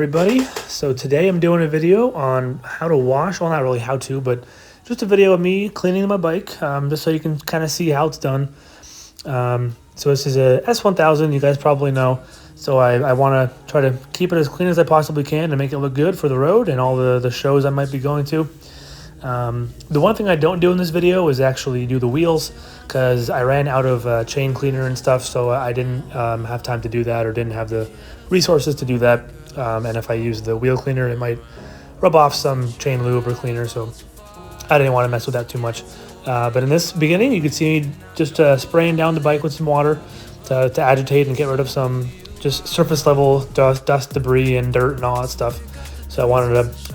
everybody. So today I'm doing a video on how to wash, well not really how to, but just a video of me cleaning my bike, just so you can kind of see how it's done. So this is a S1000, you guys probably know. So I want to try to keep it as clean as I possibly can to make it look good for the road and all the shows I might be going to. The one thing I don't do in this video is actually do the wheels, because I ran out of chain cleaner and stuff, so I didn't have time to do that, or didn't have the resources to do that. And if I use the wheel cleaner, it might rub off some chain lube or cleaner, so I didn't want to mess with that too much. But in this beginning, you can see me just spraying down the bike with some water to agitate and get rid of some just surface level dust, debris, and dirt and all that stuff. So I wanted to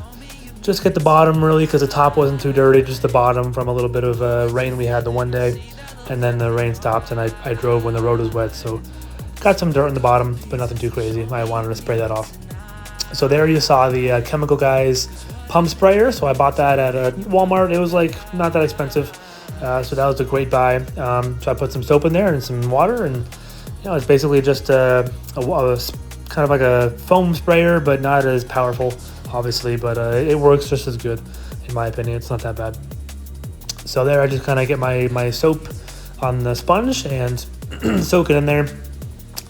just get the bottom really, because the top wasn't too dirty, just the bottom from a little bit of rain we had the one day, and then the rain stopped and I drove when the road was wet, so got some dirt in the bottom, but nothing too crazy. I wanted to spray that off. So there you saw the Chemical Guys pump sprayer. So I bought that at Walmart. It was like not that expensive, so that was a great buy. So I put some soap in there and some water, and it's basically just a kind of like a foam sprayer, but not as powerful, obviously, but it works just as good in my opinion. It's not that bad. So there I just kind of get my soap on the sponge and soak it in there,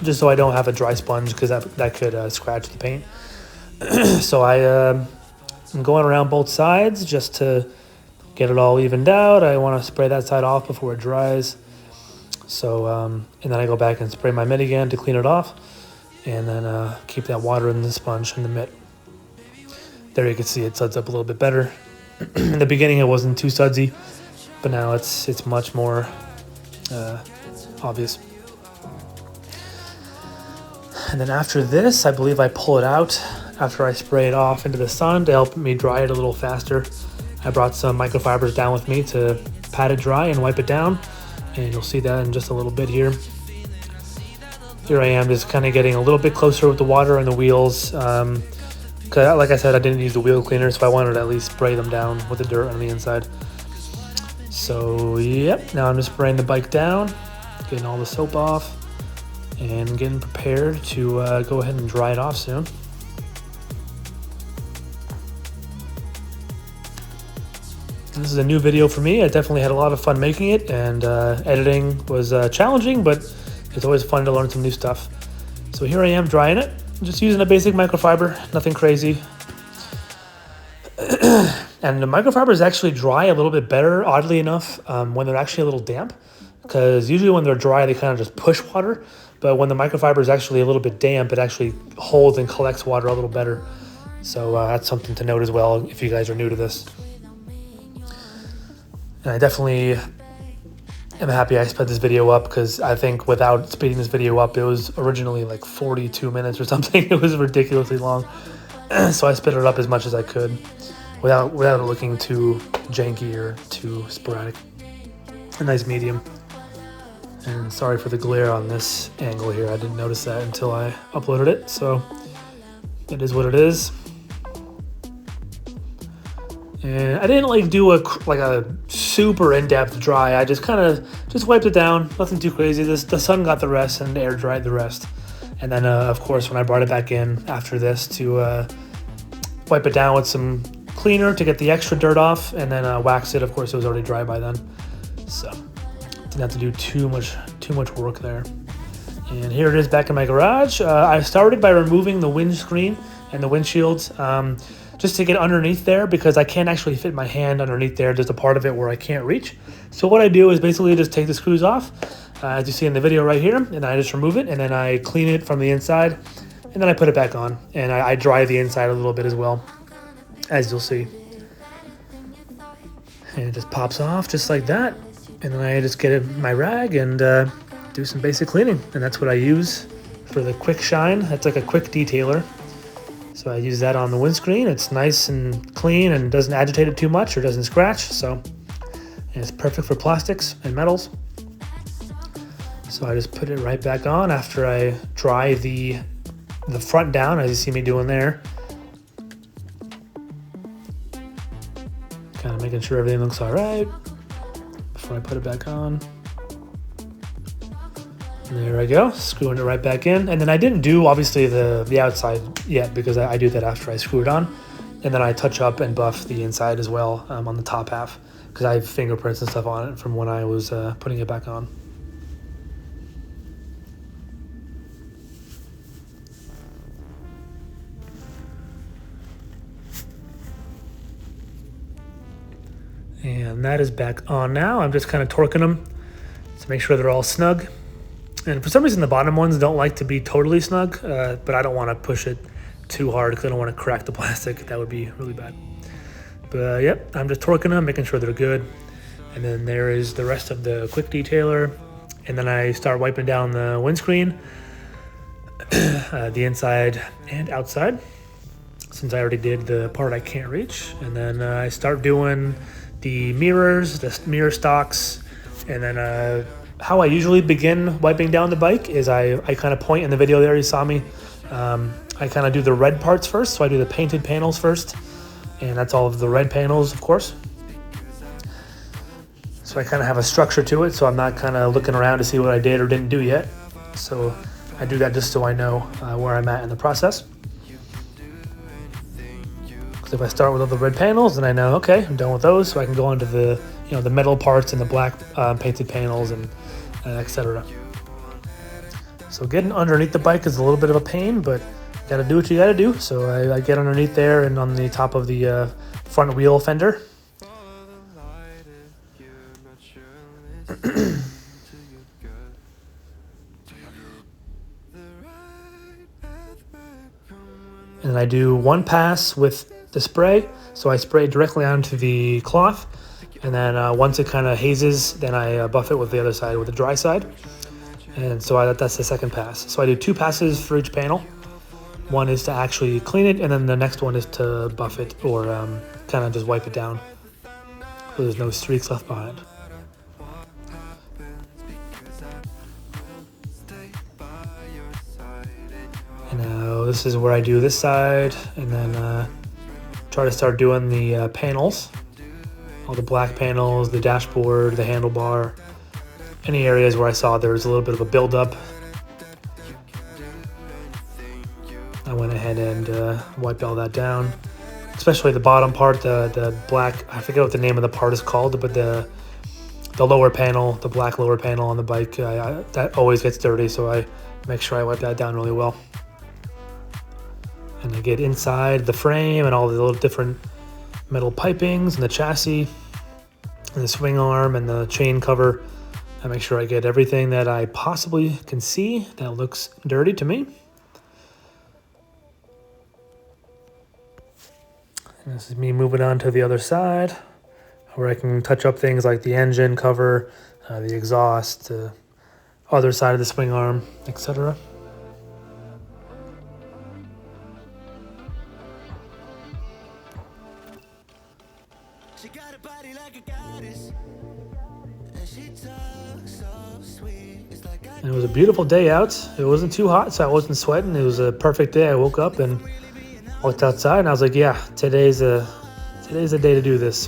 just so I don't have a dry sponge, because that could scratch the paint. So I'm going around both sides just to get it all evened out. I want to spray that side off before it dries. So and then I go back and spray my mitt again to clean it off, and then keep that water in the sponge in the mitt. There you can see it suds up a little bit better. In the beginning it wasn't too sudsy, but now it's much more obvious. And then after this, I believe I pull it out after I spray it off into the sun to help me dry it a little faster. I brought some microfibers down with me to pat it dry and wipe it down, and you'll see that in just a little bit here. Here I am just kind of getting a little bit closer with the water and the wheels. Cause like I said, I didn't use the wheel cleaner, so I wanted to at least spray them down with the dirt on the inside. So yep, now I'm just spraying the bike down, getting all the soap off, and getting prepared to go ahead and dry it off soon. This is a new video for me. I definitely had a lot of fun making it, and editing was challenging, but it's always fun to learn some new stuff. So here I am drying it. I'm just using a basic microfiber, nothing crazy. And the microfibers actually dry a little bit better, oddly enough, when they're actually a little damp, because usually when they're dry they kind of just push water, but when the microfiber is actually a little bit damp, it actually holds and collects water a little better. So that's something to note as well if you guys are new to this. And I definitely am happy I sped this video up, because I think without speeding this video up, it was originally like 42 minutes or something. It was ridiculously long. So I sped it up as much as I could without it looking too janky or too sporadic. A nice medium. And sorry for the glare on this angle here. I didn't notice that until I uploaded it. So it is what it is. And I didn't like do a super in-depth dry. I just kind of wiped it down. Nothing too crazy. The sun got the rest and the air dried the rest. And then of course when I brought it back in after this to wipe it down with some cleaner to get the extra dirt off, and then wax it. Of course it was already dry by then, so didn't have to do too much work there. And here it is back in my garage. I started by removing the windscreen and the windshields, just to get underneath there, because I can't actually fit my hand underneath there. There's a part of it where I can't reach. So what I do is basically just take the screws off, as you see in the video right here, and I just remove it, and then I clean it from the inside, and then I put it back on, and I dry the inside a little bit as well, as you'll see. And it just pops off just like that, and then I just get my rag and do some basic cleaning, and that's what I use for the quick shine. That's like a quick detailer. So I use that on the windscreen. It's nice and clean and doesn't agitate it too much or doesn't scratch. So it's perfect for plastics and metals. So I just put it right back on after I dry the front down, as you see me doing there. Kind of making sure everything looks all right before I put it back on. There I go, screwing it right back in. And then I didn't do, obviously, the outside yet because I do that after I screw it on. And then I touch up and buff the inside as well on the top half because I have fingerprints and stuff on it from when I was putting it back on. And that is back on now. I'm just kind of torquing them to make sure they're all snug. And for some reason, the bottom ones don't like to be totally snug, but I don't want to push it too hard because I don't want to crack the plastic. That would be really bad. But yep, I'm just torquing them, making sure they're good. And then there is the rest of the quick detailer. And then I start wiping down the windscreen, the inside and outside, since I already did the part I can't reach. And then I start doing the mirrors, the mirror stocks, and then how I usually begin wiping down the bike is I kind of point in the video there, you saw me. I kind of do the red parts first, so I do the painted panels first, and that's all of the red panels, of course. So I kind of have a structure to it, so I'm not kind of looking around to see what I did or didn't do yet. So I do that just so I know where I'm at in the process. Because if I start with all the red panels, then I know, okay, I'm done with those, so I can go on to the the metal parts and the black painted panels and etc. So getting underneath the bike is a little bit of a pain, but you gotta do what you gotta do. So I get underneath there and on the top of the front wheel fender. And I do one pass with the spray. So I spray directly onto the cloth. And then once it kind of hazes, then I buff it with the other side, with the dry side. And so that's the second pass. So I do 2 passes for each panel. One is to actually clean it, and then the next one is to buff it or kind of just wipe it down so there's no streaks left behind. And now this is where I do this side, and then try to start doing the panels. All the black panels, the dashboard, the handlebar, any areas where I saw there was a little bit of a buildup. I went ahead and wiped all that down, especially the bottom part, the black, I forget what the name of the part is called, but the lower panel, the black lower panel on the bike, that always gets dirty, so I make sure I wipe that down really well. And I get inside the frame and all the little different metal pipings and the chassis and the swing arm and the chain cover. I make sure I get everything that I possibly can see that looks dirty to me. And this is me moving on to the other side where I can touch up things like the engine cover, the exhaust, the other side of the swing arm, etc. She got a body like a goddess, and she talks so sweet. And it was a beautiful day out. It wasn't too hot, so I wasn't sweating. It was a perfect day. I woke up and walked outside, and I was like, "Yeah, today's a day to do this."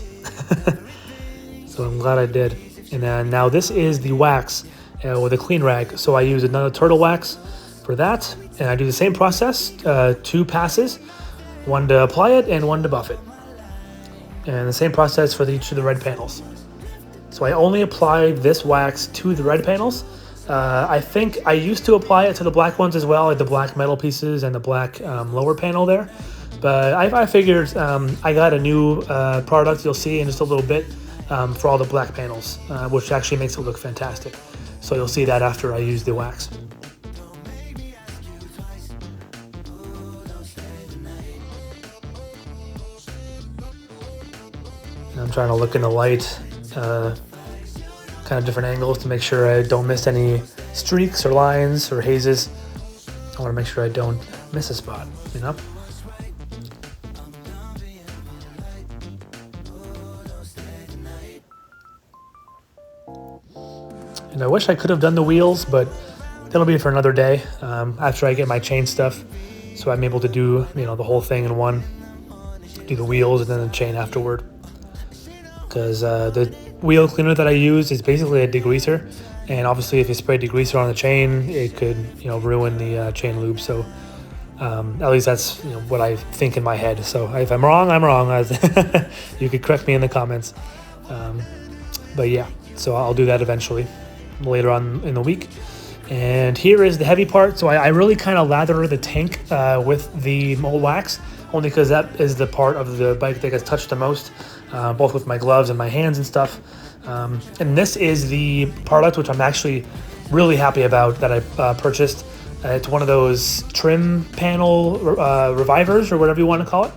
So I'm glad I did. And now this is the wax with a clean rag. So I use another turtle wax for that, and I do the same process, 2 passes, one to apply it and one to buff it. And the same process for each of the red panels. So I only apply this wax to the red panels. I think I used to apply it to the black ones as well, like the black metal pieces and the black lower panel there. But I figured I got a new product you'll see in just a little bit for all the black panels, which actually makes it look fantastic. So you'll see that after I use the wax. I'm trying to look in the light, kind of different angles to make sure I don't miss any streaks or lines or hazes. I want to make sure I don't miss a spot, you know? And I wish I could have done the wheels, but that'll be for another day after I get my chain stuff. So I'm able to do, the whole thing in one, do the wheels and then the chain afterward. Because the wheel cleaner that I use is basically a degreaser, And obviously, if you spray degreaser on the chain, it could, ruin the chain lube. So at least that's what I think in my head. So if I'm wrong, I'm wrong. You could correct me in the comments. But yeah, so I'll do that eventually later on in the week. And here is the heavy part. So I really kind of lather the tank with the mold wax, only because that is the part of the bike that gets touched the most, both with my gloves and my hands and stuff. And this is the product which I'm actually really happy about that I purchased. It's one of those trim panel revivers, or whatever you want to call it.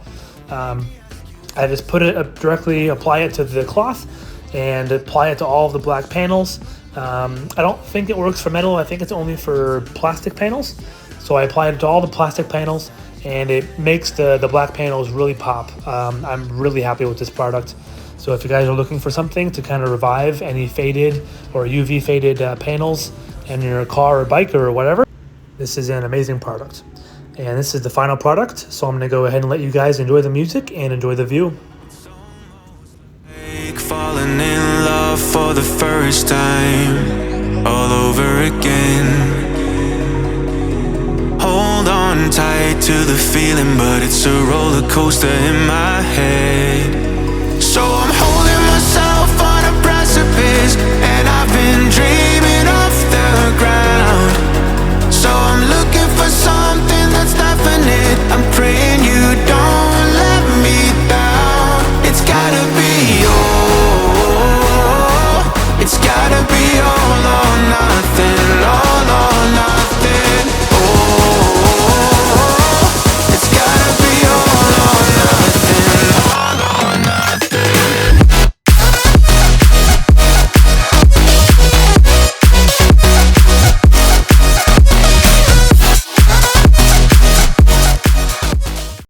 I just put it directly, apply it to the cloth, and apply it to all of the black panels. I don't think it works for metal. I think it's only for plastic panels. So I applied it to all the plastic panels, and it makes the black panels really pop. I'm really happy with this product. So if you guys are looking for something to kind of revive any faded or UV faded panels in your car or bike or whatever, this is an amazing product. And this is the final product. So I'm going to go ahead and let you guys enjoy the music and enjoy the view. Falling in love for the first time, all over again. Hold on tight to the feeling, but it's a roller coaster in my head.